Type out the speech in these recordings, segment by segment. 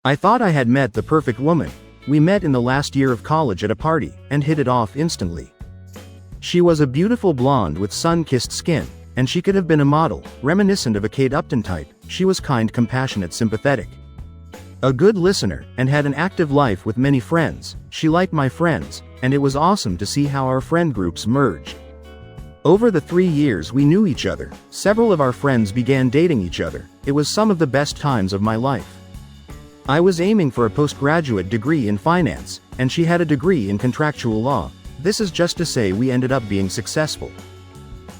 I thought I had met the perfect woman. We met in the last year of college at a party, and hit it off instantly. She was a beautiful blonde with sun-kissed skin, and she could have been a model, reminiscent of a Kate Upton type. She was kind, compassionate, sympathetic. A good listener, and had an active life with many friends. She liked my friends, and it was awesome to see how our friend groups merged. Over the 3 years we knew each other, several of our friends began dating each other. It was some of the best times of my life. I was aiming for a postgraduate degree in finance, and she had a degree in contractual law. This is just to say we ended up being successful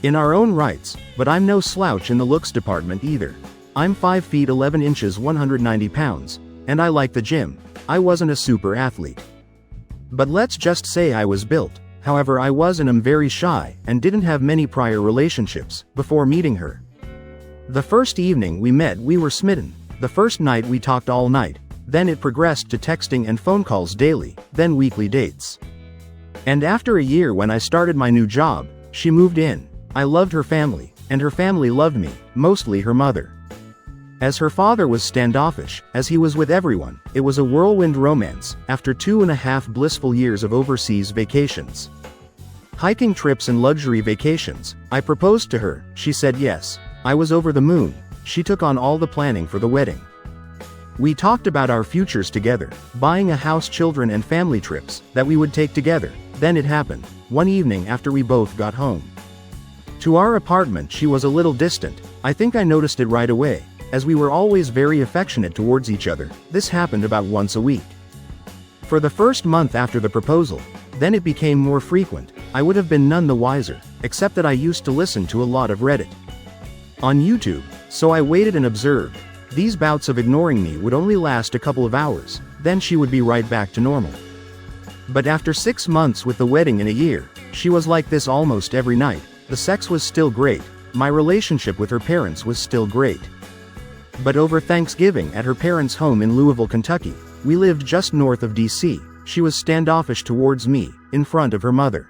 in our own rights, but I'm no slouch in the looks department either. I'm 5 feet 11 inches 190 pounds, and I like the gym. I wasn't a super athlete, but let's just say I was built. However, I was and am very shy, and didn't have many prior relationships before meeting her. The first evening we met we were smitten. The first night we talked all night, then it progressed to texting and phone calls daily, then weekly dates. And after a year when I started my new job, she moved in. I loved her family, and her family loved me, mostly her mother. As her father was standoffish, as he was with everyone, it was a whirlwind romance. After 2.5 blissful years of overseas vacations, hiking trips and luxury vacations, I proposed to her. She said yes. I was over the moon. She took on all the planning for the wedding. We talked about our futures together, buying a house, children and family trips that we would take together. Then it happened, one evening after we both got home to our apartment. She was a little distant. I think I noticed it right away, as we were always very affectionate towards each other. This happened about once a week for the first month after the proposal. Then it became more frequent. I would have been none the wiser, except that I used to listen to a lot of Reddit on YouTube, so I waited and observed. These bouts of ignoring me would only last a couple of hours, then she would be right back to normal. But after 6 months with the wedding in a year, she was like this almost every night. The sex was still great, my relationship with her parents was still great. But over Thanksgiving at her parents' home in Louisville, Kentucky, we lived just north of DC, she was standoffish towards me, in front of her mother.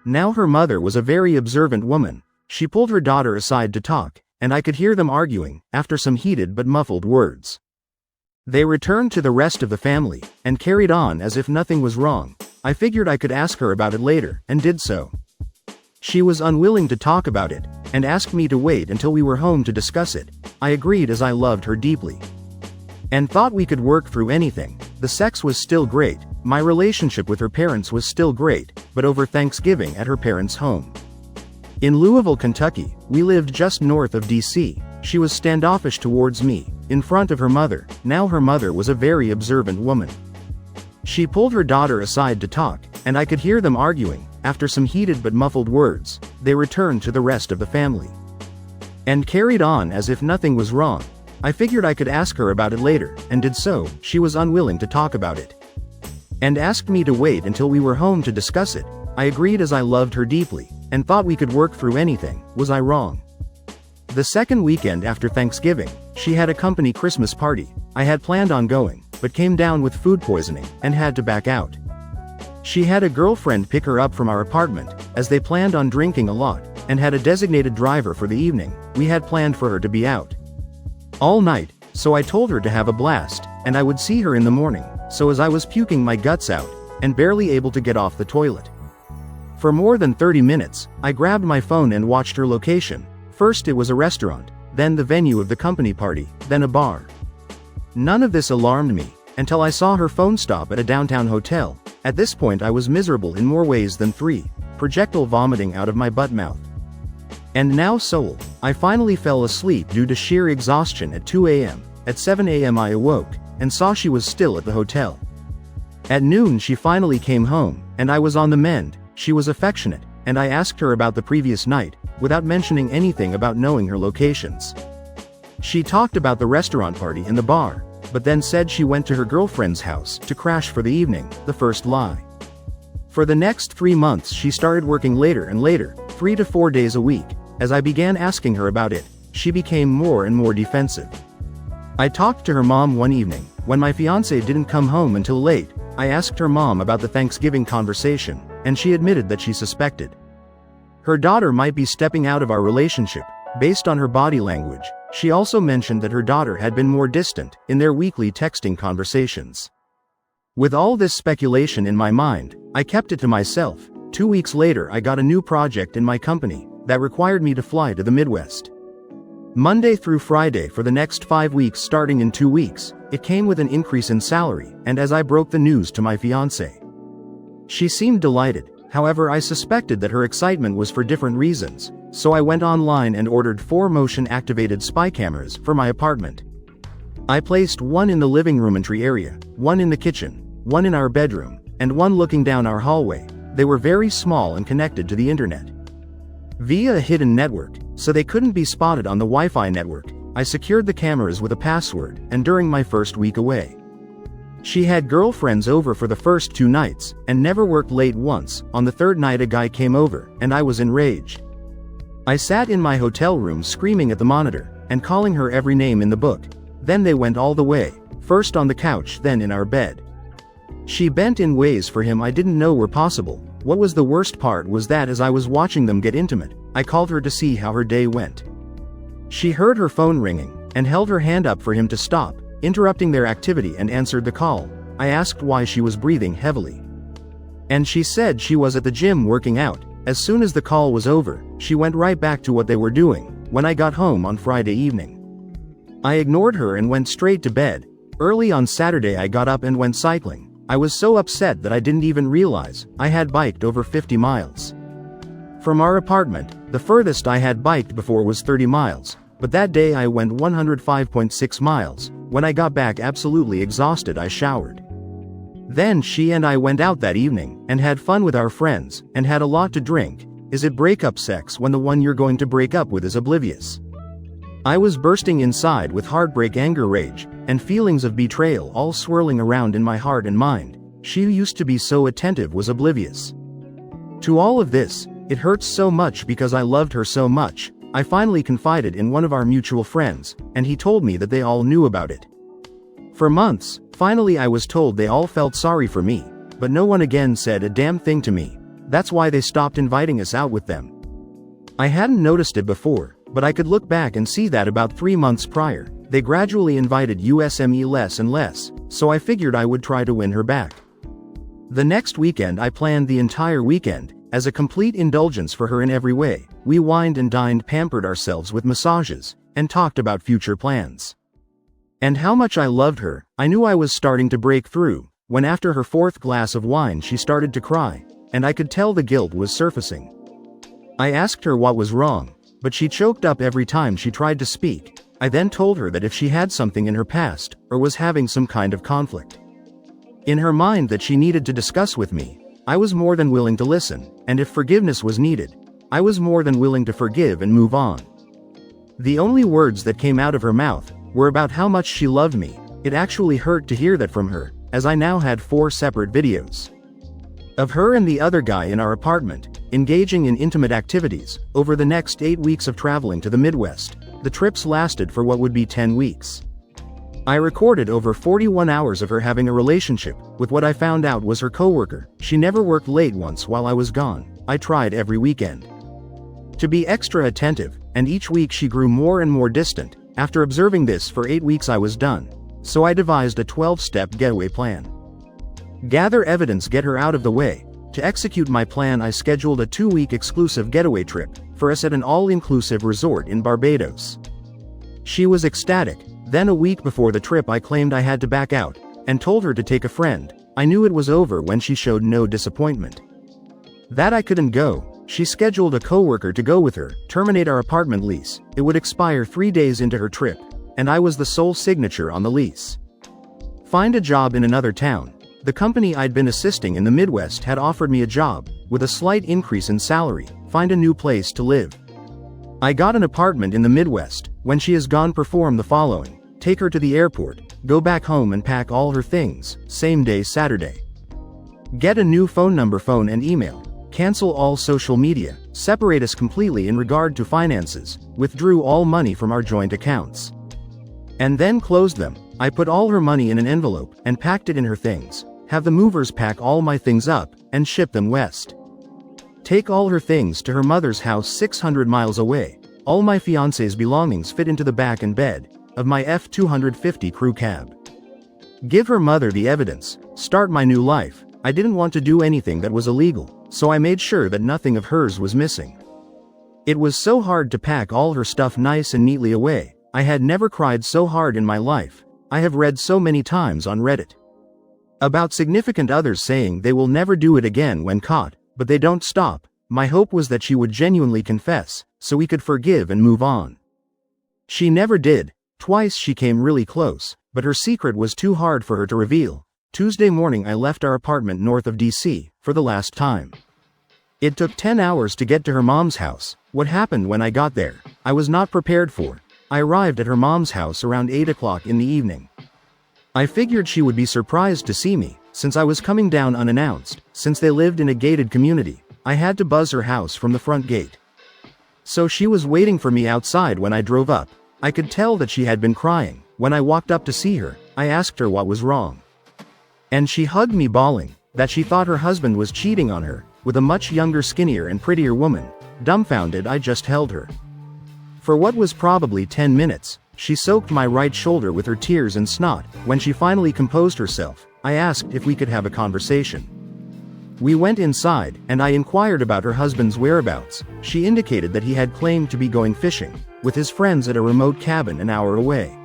Now her mother was a very observant woman. She pulled her daughter aside to talk, and I could hear them arguing, after some heated but muffled words. They returned to the rest of the family, and carried on as if nothing was wrong. I figured I could ask her about it later, and did so. She was unwilling to talk about it, and asked me to wait until we were home to discuss it. I agreed as I loved her deeply, and thought we could work through anything. The sex was still great, my relationship with her parents was still great, but over Thanksgiving at her parents' home in Louisville, Kentucky, we lived just north of DC, she was standoffish towards me, in front of her mother. Now her mother was a very observant woman. She pulled her daughter aside to talk, and I could hear them arguing. After some heated but muffled words, they returned to the rest of the family, and carried on as if nothing was wrong. I figured I could ask her about it later, and did so. She was unwilling to talk about it, and asked me to wait until we were home to discuss it. I agreed as I loved her deeply, and thought we could work through anything. Was I wrong? The second weekend after Thanksgiving, she had a company Christmas party. I had planned on going, but came down with food poisoning, and had to back out. She had a girlfriend pick her up from our apartment, as they planned on drinking a lot, and had a designated driver for the evening. We had planned for her to be out all night, so I told her to have a blast, and I would see her in the morning. So as I was puking my guts out, and barely able to get off the toilet for more than 30 minutes, I grabbed my phone and watched her location. First it was a restaurant, then the venue of the company party, then a bar. None of this alarmed me, until I saw her phone stop at a downtown hotel. At this point I was miserable in more ways than 3, projectile vomiting out of my butt mouth. And now soul. I finally fell asleep due to sheer exhaustion at 2 a.m. At 7 a.m. I awoke, and saw she was still at the hotel. At noon she finally came home, and I was on the mend. She was affectionate, and I asked her about the previous night, without mentioning anything about knowing her locations. She talked about the restaurant party and the bar, but then said she went to her girlfriend's house to crash for the evening. The first lie. For the next 3 months she started working later and later, 3 to 4 days a week. As I began asking her about it, she became more and more defensive. I talked to her mom one evening. When my fiancé didn't come home until late, I asked her mom about the Thanksgiving conversation, and she admitted that she suspected her daughter might be stepping out of our relationship. Based on her body language, She also mentioned that her daughter had been more distant in their weekly texting conversations. With all this speculation in my mind, I kept it to myself. 2 weeks later, I got a new project in my company that required me to fly to the Midwest. Monday through Friday for the next 5 weeks starting in 2 weeks. It came with an increase in salary, and as I broke the news to my fiancée, she seemed delighted. However, I suspected that her excitement was for different reasons, so I went online and ordered 4 motion-activated spy cameras for my apartment. I placed one in the living room entry area, one in the kitchen, one in our bedroom, and one looking down our hallway. They were very small and connected to the internet via a hidden network, so they couldn't be spotted on the Wi-Fi network. I secured the cameras with a password, and during my first week away, she had girlfriends over for the first 2 nights, and never worked late once. On the 3rd night a guy came over, and I was enraged. I sat in my hotel room screaming at the monitor, and calling her every name in the book. Then they went all the way, first on the couch then in our bed. She bent in ways for him I didn't know were possible. What was the worst part was that as I was watching them get intimate, I called her to see how her day went. She heard her phone ringing, and held her hand up for him to stop, interrupting their activity, and answered the call. I asked why she was breathing heavily, and she said she was at the gym working out. As soon as the call was over, she went right back to what they were doing. When I got home on Friday evening, I ignored her and went straight to bed. Early on Saturday I got up and went cycling. I was so upset that I didn't even realize I had biked over 50 miles. From our apartment, the furthest I had biked before was 30 miles, but that day I went 105.6 miles. When I got back absolutely exhausted, I showered. Then she and I went out that evening, and had fun with our friends, and had a lot to drink. Is it breakup sex when the one you're going to break up with is oblivious? I was bursting inside with heartbreak, anger, rage, and feelings of betrayal all swirling around in my heart and mind. She who used to be so attentive was oblivious to all of this. It hurts so much because I loved her so much. I finally confided in one of our mutual friends, and he told me that they all knew about it for months. Finally I was told they all felt sorry for me, but no one again said a damn thing to me. That's why they stopped inviting us out with them. I hadn't noticed it before, but I could look back and see that about 3 months prior, they gradually invited us less and less, so I figured I would try to win her back. The next weekend I planned the entire weekend as a complete indulgence for her in every way. We wined and dined, pampered ourselves with massages, and talked about future plans. And how much I loved her. I knew I was starting to break through, when after her 4th glass of wine she started to cry, and I could tell the guilt was surfacing. I asked her what was wrong, but she choked up every time she tried to speak. I then told her that if she had something in her past, or was having some kind of conflict in her mind that she needed to discuss with me, I was more than willing to listen, and if forgiveness was needed, I was more than willing to forgive and move on. The only words that came out of her mouth were about how much she loved me. It actually hurt to hear that from her, as I now had 4 separate videos of her and the other guy in our apartment, engaging in intimate activities. Over the next 8 weeks of traveling to the Midwest, the trips lasted for what would be 10 weeks. I recorded over 41 hours of her having a relationship with what I found out was her coworker. She never worked late once while I was gone. I tried every weekend to be extra attentive, and each week she grew more and more distant. After observing this for 8 weeks I was done, so I devised a 12-step getaway plan. Gather evidence, get her out of the way. To execute my plan I scheduled a 2-week exclusive getaway trip for us at an all-inclusive resort in Barbados. She was ecstatic. Then a week before the trip I claimed I had to back out, and told her to take a friend. I knew it was over when she showed no disappointment that I couldn't go. She scheduled a coworker to go with her, terminate our apartment lease. It would expire 3 days into her trip, and I was the sole signature on the lease. Find a job in another town. The company I'd been assisting in the Midwest had offered me a job, with a slight increase in salary. Find a new place to live. I got an apartment in the Midwest. When she is gone, perform the following: take her to the airport, go back home and pack all her things, same day Saturday. Get a new phone number, phone and email. Cancel all social media, separate us completely in regard to finances, withdrew all money from our joint accounts, and then closed them. I put all her money in an envelope, and packed it in her things. Have the movers pack all my things up, and ship them west. Take all her things to her mother's house 600 miles away. All my fiancée's belongings fit into the back and bed of my F-250 crew cab. Give her mother the evidence, start my new life. I didn't want to do anything that was illegal, so I made sure that nothing of hers was missing. It was so hard to pack all her stuff nice and neatly away. I had never cried so hard in my life. I have read so many times on Reddit about significant others saying they will never do it again when caught, but they don't stop. My hope was that she would genuinely confess, so we could forgive and move on. She never did. Twice she came really close, but her secret was too hard for her to reveal. Tuesday morning I left our apartment north of DC, for the last time. It took 10 hours to get to her mom's house. What happened when I got there, I was not prepared for. I arrived at her mom's house around 8 o'clock in the evening. I figured she would be surprised to see me, since I was coming down unannounced. Since they lived in a gated community, I had to buzz her house from the front gate. So she was waiting for me outside when I drove up. I could tell that she had been crying. When I walked up to see her, I asked her what was wrong. And she hugged me bawling, that she thought her husband was cheating on her, with a much younger, skinnier and prettier woman. Dumbfounded, I just held her. For what was probably 10 minutes, she soaked my right shoulder with her tears and snot. When she finally composed herself, I asked if we could have a conversation. We went inside, and I inquired about her husband's whereabouts. She indicated that he had claimed to be going fishing with his friends at a remote cabin an hour away.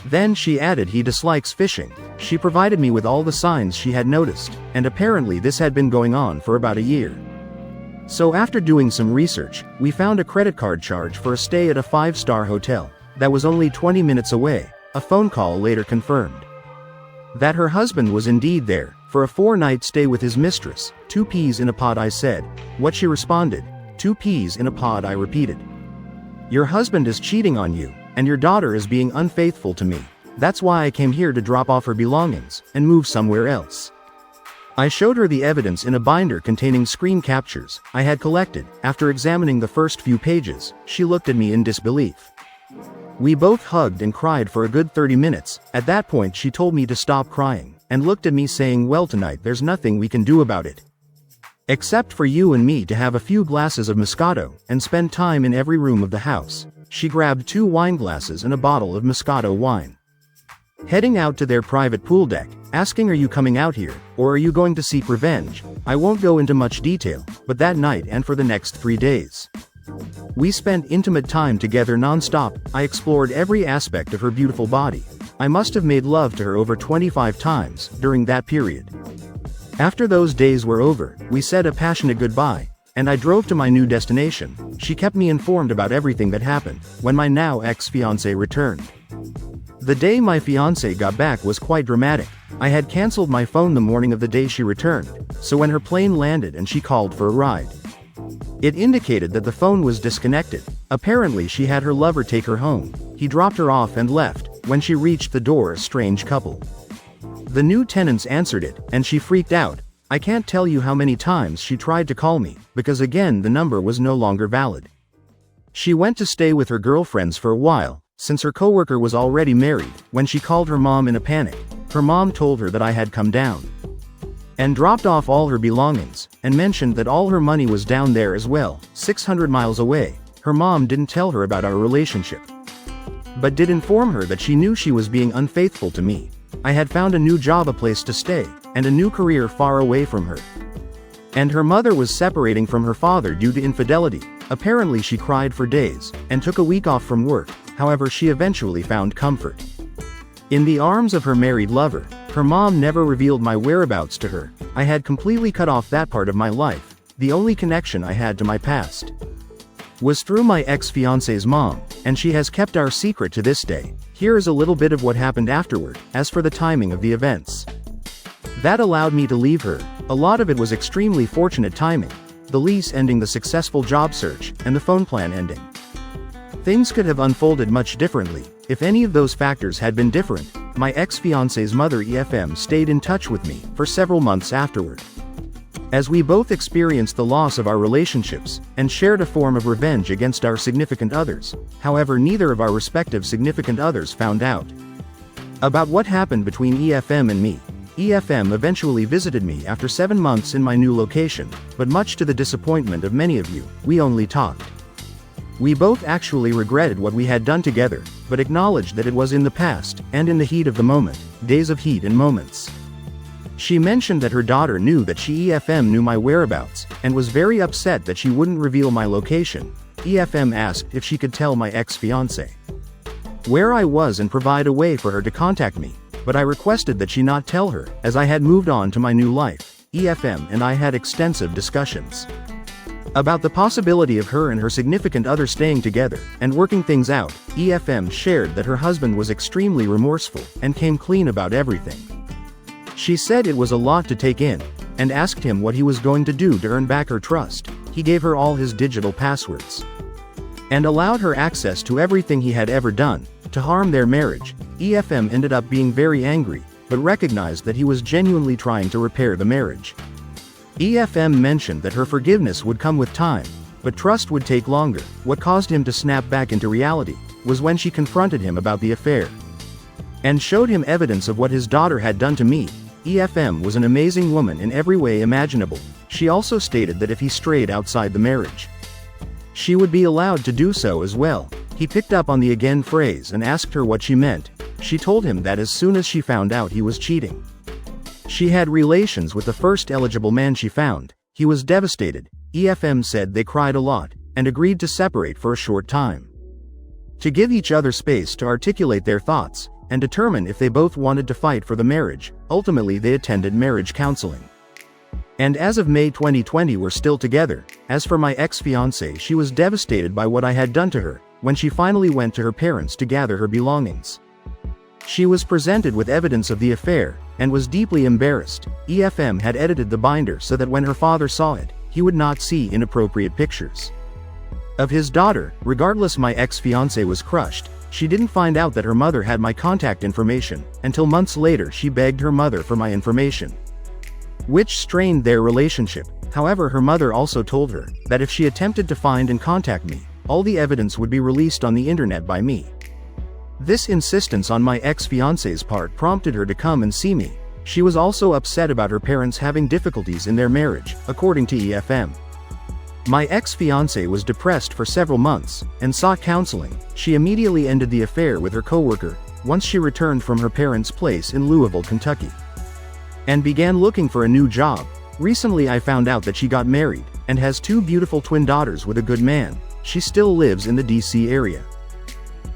Then she added he dislikes fishing. She provided me with all the signs she had noticed, and apparently this had been going on for about a year. So after doing some research, we found a credit card charge for a stay at a 5-star hotel that was only 20 minutes away. A phone call later confirmed that her husband was indeed there for a 4-night stay with his mistress. 2 peas in a pod, I said. What? She responded. 2 peas in a pod, I repeated. Your husband is cheating on you, and your daughter is being unfaithful to me. That's why I came here to drop off her belongings and move somewhere else. I showed her the evidence in a binder containing screen captures I had collected. After examining the first few pages, she looked at me in disbelief. We both hugged and cried for a good 30 minutes. At that point she told me to stop crying, and looked at me saying, well, tonight there's nothing we can do about it. Except for you and me to have a few glasses of Moscato, and spend time in every room of the house. She grabbed 2 wine glasses and a bottle of Moscato wine, heading out to their private pool deck, asking, are you coming out here, or are you going to seek revenge? I won't go into much detail, but that night and for the next 3 days, we spent intimate time together non-stop. I explored every aspect of her beautiful body. I must have made love to her over 25 times during that period. After those days were over, we said a passionate goodbye, and I drove to my new destination. She kept me informed about everything that happened when my now ex-fiancé returned. The day my fiancé got back was quite dramatic. I had canceled my phone the morning of the day she returned, so when her plane landed and she called for a ride, it indicated that the phone was disconnected. Apparently she had her lover take her home. He dropped her off and left. When she reached the door, a strange couple, the new tenants, answered it, and she freaked out. I can't tell you how many times she tried to call me, because again the number was no longer valid. She went to stay with her girlfriends for a while, since her coworker was already married. When she called her mom in a panic, her mom told her that I had come down and dropped off all her belongings, and mentioned that all her money was down there as well, 600 miles away. Her mom didn't tell her about our relationship, but did inform her that she knew she was being unfaithful to me. I had found a new job, a place to stay, and a new career far away from her. And her mother was separating from her father due to infidelity. Apparently she cried for days, and took a week off from work. However, she eventually found comfort in the arms of her married lover. Her mom never revealed my whereabouts to her. I had completely cut off that part of my life. The only connection I had to my past was through my ex-fiancé's mom, and she has kept our secret to this day. Here is a little bit of what happened afterward. As for the timing of the events that allowed me to leave her, a lot of it was extremely fortunate timing. The lease ending, the successful job search, and the phone plan ending. Things could have unfolded much differently if any of those factors had been different. My ex-fiancé's mother EFM stayed in touch with me for several months afterward, as we both experienced the loss of our relationships, and shared a form of revenge against our significant others. However, neither of our respective significant others found out about what happened between EFM and me. EFM eventually visited me after 7 months in my new location, but much to the disappointment of many of you, we only talked We both actually regretted what we had done together, but acknowledged that it was in the past, and in the heat of the moment, days of heat and moments. She mentioned that her daughter knew that she EFM knew my whereabouts, and was very upset that she wouldn't reveal my location. EFM asked if she could tell my ex-fiancé where I was and provide a way for her to contact me, but I requested that she not tell her, as I had moved on to my new life. EFM and I had extensive discussions about the possibility of her and her significant other staying together, and working things out. EFM shared that her husband was extremely remorseful, and came clean about everything. She said it was a lot to take in, and asked him what he was going to do to earn back her trust. He gave her all his digital passwords, and allowed her access to everything he had ever done to harm their marriage. EFM ended up being very angry, but recognized that he was genuinely trying to repair the marriage. EFM mentioned that her forgiveness would come with time, but trust would take longer. What caused him to snap back into reality was when she confronted him about the affair and showed him evidence of what his daughter had done to me. EFM was an amazing woman in every way imaginable. She also stated that if he strayed outside the marriage, she would be allowed to do so as well. He picked up on the again phrase and asked her what she meant. She told him that as soon as she found out he was cheating, she had relations with the first eligible man she found. He was devastated. EFM said they cried a lot, and agreed to separate for a short time, to give each other space to articulate their thoughts, and determine if they both wanted to fight for the marriage. Ultimately they attended marriage counseling, and as of May 2020 were still together. As for my ex-fiancée, she was devastated by what I had done to her. When she finally went to her parents to gather her belongings, she was presented with evidence of the affair, and was deeply embarrassed. EFM had edited the binder so that when her father saw it, he would not see inappropriate pictures of his daughter. Regardless, my ex-fiancée was crushed. She didn't find out that her mother had my contact information, until months later she begged her mother for my information, which strained their relationship. However, her mother also told her that if she attempted to find and contact me, all the evidence would be released on the internet by me. This insistence on my ex-fiancé's part prompted her to come and see me. She was also upset about her parents having difficulties in their marriage, according to EFM. My ex-fiancée was depressed for several months, and sought counseling. She immediately ended the affair with her coworker, once she returned from her parents' place in Louisville, Kentucky, and began looking for a new job. Recently I found out that she got married, and has 2 beautiful twin daughters with a good man. She still lives in the DC area,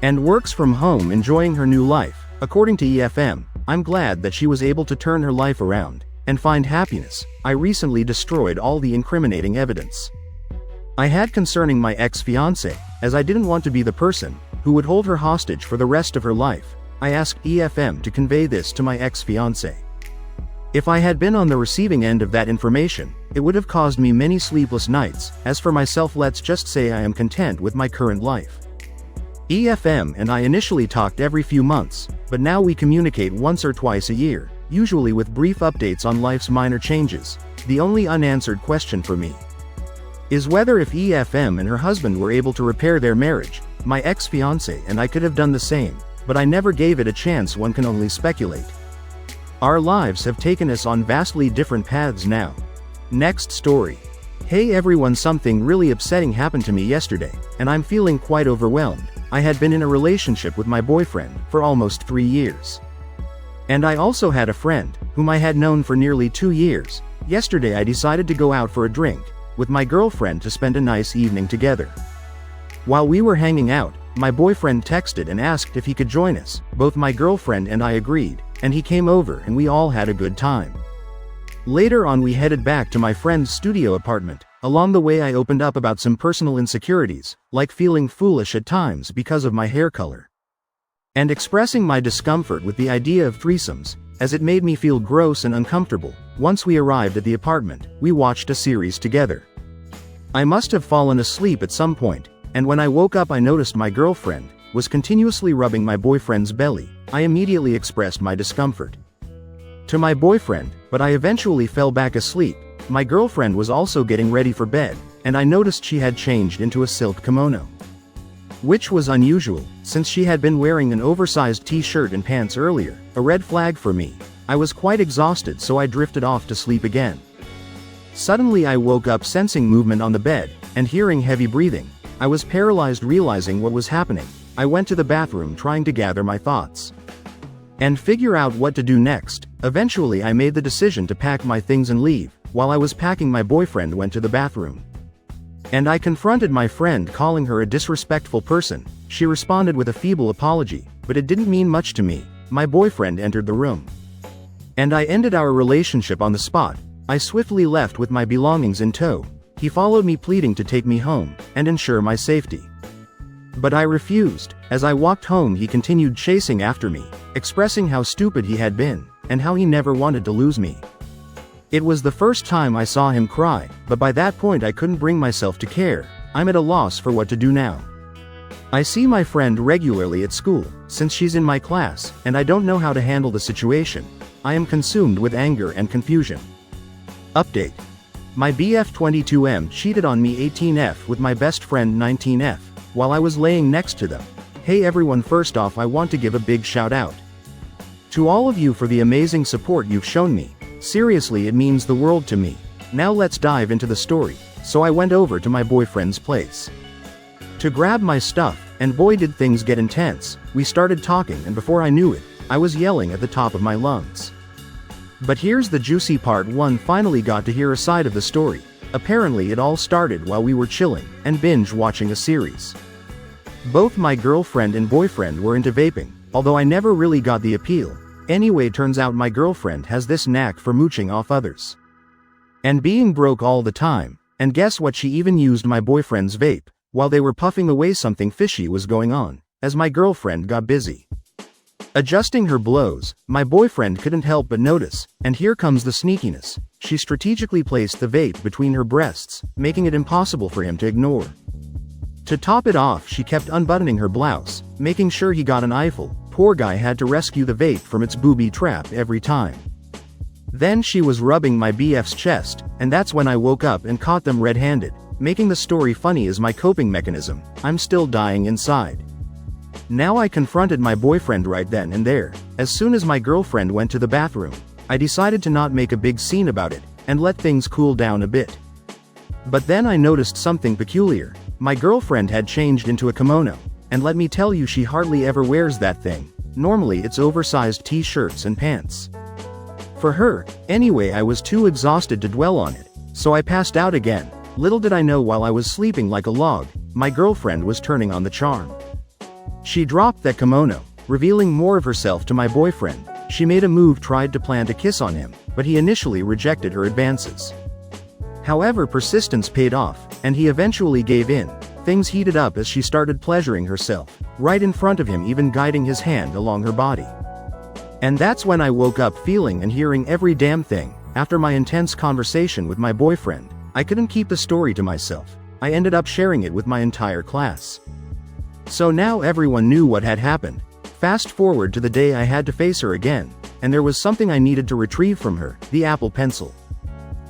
and works from home, enjoying her new life. According to EFM, I'm glad that she was able to turn her life around, and find happiness. I recently destroyed all the incriminating evidence I had concerning my ex-fiancée, as I didn't want to be the person who would hold her hostage for the rest of her life. I asked EFM to convey this to my ex-fiancée. If I had been on the receiving end of that information, it would have caused me many sleepless nights. As for myself, let's just say I am content with my current life. EFM and I initially talked every few months, but now we communicate once or twice a year, usually with brief updates on life's minor changes. The only unanswered question for me is whether if EFM and her husband were able to repair their marriage, my ex-fiancée and I could have done the same, but I never gave it a chance. One can only speculate. Our lives have taken us on vastly different paths now. Next story. Hey everyone, something really upsetting happened to me yesterday, and I'm feeling quite overwhelmed. I had been in a relationship with my boyfriend for almost 3 years. And I also had a friend, whom I had known for nearly 2 years. Yesterday I decided to go out for a drink with my girlfriend to spend a nice evening together. While we were hanging out, my boyfriend texted and asked if he could join us. Both my girlfriend and I agreed, and he came over and we all had a good time. Later on we headed back to my friend's studio apartment. Along the way I opened up about some personal insecurities, like feeling foolish at times because of my hair color, and expressing my discomfort with the idea of threesomes, as it made me feel gross and uncomfortable. Once we arrived at the apartment, we watched a series together. I must have fallen asleep at some point, and when I woke up I noticed my girlfriend was continuously rubbing my boyfriend's belly. I immediately expressed my discomfort to my boyfriend, but I eventually fell back asleep. My girlfriend was also getting ready for bed, and I noticed she had changed into a silk kimono, which was unusual, since she had been wearing an oversized t-shirt and pants earlier. A red flag for me. I was quite exhausted, so I drifted off to sleep again. Suddenly I woke up sensing movement on the bed, and hearing heavy breathing. I was paralyzed realizing what was happening. I went to the bathroom trying to gather my thoughts and figure out what to do next. Eventually I made the decision to pack my things and leave. While I was packing, my boyfriend went to the bathroom. And I confronted my friend, calling her a disrespectful person. She responded with a feeble apology, but it didn't mean much to me. My boyfriend entered the room. And I ended our relationship on the spot. I swiftly left with my belongings in tow. He followed me, pleading to take me home and ensure my safety. But I refused. As I walked home, he continued chasing after me, expressing how stupid he had been, and how he never wanted to lose me. It was the first time I saw him cry, but by that point I couldn't bring myself to care. I'm at a loss for what to do now. I see my friend regularly at school, since she's in my class, and I don't know how to handle the situation. I am consumed with anger and confusion. Update. My BF 22M cheated on me 18F with my best friend 19F, while I was laying next to them. Hey everyone, first off I want to give a big shout out to all of you for the amazing support you've shown me. Seriously, it means the world to me. Now let's dive into the story. So I went over to my boyfriend's place to grab my stuff, and boy did things get intense. We started talking, and before I knew it, I was yelling at the top of my lungs. But here's the juicy part. One finally got to hear a side of the story. Apparently it all started while we were chilling and binge watching a series. Both my girlfriend and boyfriend were into vaping, although I never really got the appeal. Anyway, turns out my girlfriend has this knack for mooching off others and being broke all the time. And guess what, she even used my boyfriend's vape. While they were puffing away, something fishy was going on, as my girlfriend got busy adjusting her blows. My boyfriend couldn't help but notice, and here comes the sneakiness. She strategically placed the vape between her breasts, making it impossible for him to ignore. To top it off, she kept unbuttoning her blouse, making sure he got an eyeful. Poor guy had to rescue the vape from its booby trap every time. Then she was rubbing my BF's chest, and that's when I woke up and caught them red-handed. Making the story funny is my coping mechanism. I'm still dying inside. Now I confronted my boyfriend right then and there. As soon as my girlfriend went to the bathroom, I decided to not make a big scene about it, and let things cool down a bit. But then I noticed something peculiar. My girlfriend had changed into a kimono, and let me tell you, she hardly ever wears that thing. Normally it's oversized t-shirts and pants for her. Anyway, I was too exhausted to dwell on it, so I passed out again. Little did I know, while I was sleeping like a log, my girlfriend was turning on the charm. She dropped that kimono, revealing more of herself to my boyfriend. She made a move, tried to plant a kiss on him, but he initially rejected her advances. However, persistence paid off, and he eventually gave in. Things heated up as she started pleasuring herself, right in front of him, even guiding his hand along her body. And that's when I woke up, feeling and hearing every damn thing. After my intense conversation with my boyfriend, I couldn't keep the story to myself. I ended up sharing it with my entire class. So now everyone knew what had happened. Fast forward to the day I had to face her again, and there was something I needed to retrieve from her, the Apple Pencil.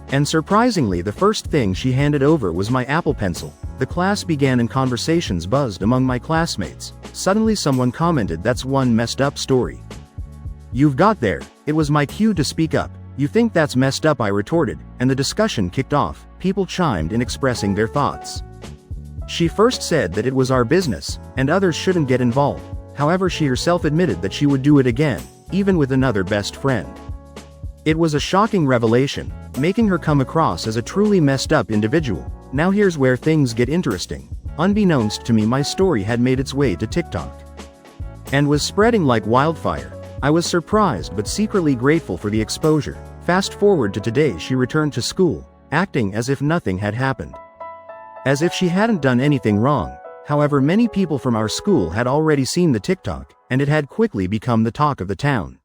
And surprisingly, the first thing she handed over was my Apple Pencil. The class began and conversations buzzed among my classmates. Suddenly someone commented, "That's one messed up story you've got there." It was my cue to speak up. "You think that's messed up?" I retorted, and the discussion kicked off. People chimed in, expressing their thoughts. She first said that it was our business, and others shouldn't get involved. However, she herself admitted that she would do it again, even with another best friend. It was a shocking revelation, making her come across as a truly messed up individual. Now here's where things get interesting. Unbeknownst to me, my story had made its way to TikTok and was spreading like wildfire. I was surprised but secretly grateful for the exposure. Fast forward to today, she returned to school, acting as if nothing had happened, as if she hadn't done anything wrong. However, many people from our school had already seen the TikTok, and it had quickly become the talk of the town.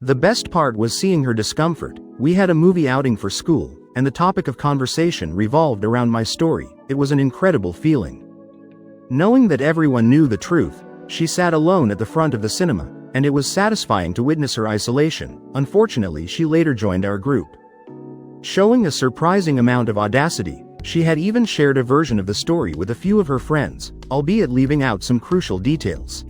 The best part was seeing her discomfort. We had a movie outing for school, and the topic of conversation revolved around my story. It was an incredible feeling. Knowing that everyone knew the truth, she sat alone at the front of the cinema, and it was satisfying to witness her isolation. Unfortunately, she later joined our group. Showing a surprising amount of audacity, she had even shared a version of the story with a few of her friends, albeit leaving out some crucial details.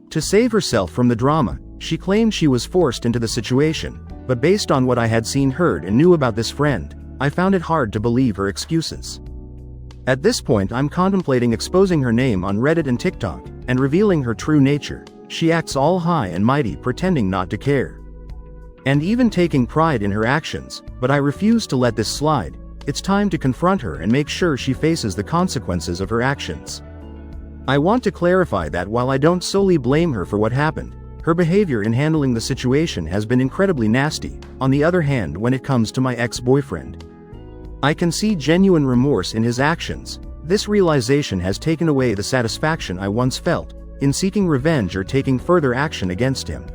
To save herself from the drama, she claimed she was forced into the situation, but based on what I had seen, heard, and knew about this friend, I found it hard to believe her excuses. At this point I'm contemplating exposing her name on Reddit and TikTok, and revealing her true nature. She acts all high and mighty pretending not to care. And even taking pride in her actions, but I refuse to let this slide. It's time to confront her and make sure she faces the consequences of her actions. I want to clarify that while I don't solely blame her for what happened, her behavior in handling the situation has been incredibly nasty. On the other hand, when it comes to my ex-boyfriend, I can see genuine remorse in his actions. This realization has taken away the satisfaction I once felt in seeking revenge or taking further action against him.